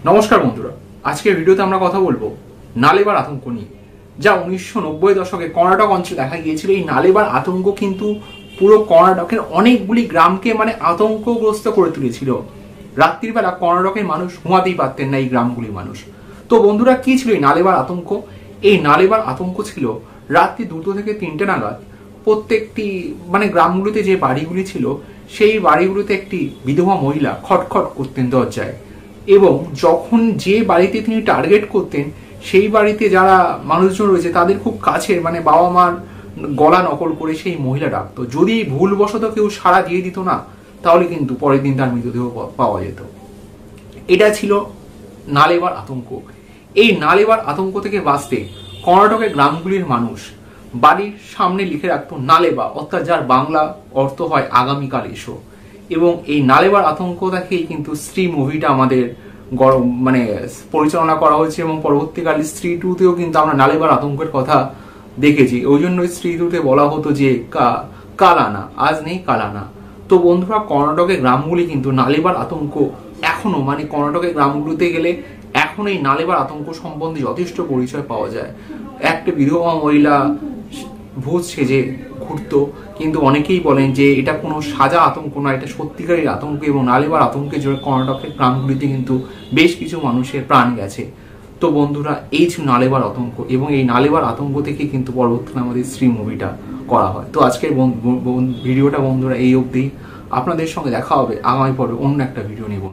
নমস্কার বন্ধুরা, আজকের ভিডিওতে আমরা কথা বলবো নালেবার আতঙ্ক নিয়ে। যা 1990 দশকে কর্ণাটক অঞ্চলে দেখা গিয়েছিল। এই নালেবার আতঙ্ক কিন্তু পুরো কর্ণাটকের অনেকগুলি গ্রামকে আতঙ্কগ্রস্ত করে তুলেছিল। রাত্রির বেলা কর্ণাটকের মানুষ ঘুমাতেই পারতেন না, এই গ্রামগুলি মানুষ। তো বন্ধুরা, কি ছিল এই নালেবার আতঙ্ক? এই নালেবার আতঙ্ক ছিল রাত্রি 2টো থেকে 3টে নাগাদ প্রত্যেকটি গ্রামগুলিতে যে বাড়িগুলি ছিল, সেই বাড়িগুলিতে একটি বিধবা মহিলা খটখট করতেন দরজায়, এবং যখন যে বাড়িতে তিনি টার্গেট করতেন সেই বাড়িতে যারা মানুষজন রয়েছে তাদের খুব কাছের বাবা মার গলা নকল করে সেই মহিলা ডাকতো। যদি ভুলবশত কেউ সাড়া দিয়ে দিত না, তাহলে কিন্তু পরের দিন তার মৃতদেহ পাওয়া যেত। এটা ছিল নালেবার আতঙ্ক। এই নালেবার আতঙ্ক থেকে বাঁচতে কর্ণাটকের গ্রামগুলির মানুষ বাড়ির সামনে লিখে রাখতো নালেবা, অর্থাৎ যার বাংলা অর্থ হয় আগামীকাল এসো। এবং এই নালেবার আতঙ্ক দেখেই কিন্তু স্ত্রী মুভিটা আমাদের পরিচালনা করা হয়েছে, এবং পরবর্তীকালে স্ত্রী 2তেও কিন্তু আমরা নালেবার আতঙ্কের কথা দেখেছি। ওই জন্য স্ত্রী 2তে বলা হতো যে কালানা, আজ নেই কালানা। তো বন্ধুরা, কর্ণাটকের গ্রামগুলি কিন্তু নালেবার আতঙ্ক এখনো কর্ণাটকের গ্রামগুলিতে গেলে এখন এই নালেবার আতঙ্ক সম্বন্ধে যথেষ্ট পরিচয় পাওয়া যায়। একটা বিধবা মহিলা ভূত সেজে ঘুরতো, কিন্তু অনেকেই বলেন যে এটা কোনো সাজা আতঙ্ক না, এটা সত্যিকারের আতঙ্ক। এবং নালেবার আতঙ্কে জোরে কর্ণাটকের গ্রামগুলিতে কিন্তু বেশ কিছু মানুষের প্রাণ গেছে। তো বন্ধুরা, এই ছিল নালেবার আতঙ্ক, এবং এই নালেবার আতঙ্ক থেকে কিন্তু পরবর্তীকালে আমাদের স্ত্রী মুভিটা করা হয়। তো আজকের ভিডিওটা বন্ধুরা এই অবধি। আপনাদের সঙ্গে দেখা হবে আগামী পর্বে অন্য একটা ভিডিও নিয়ে।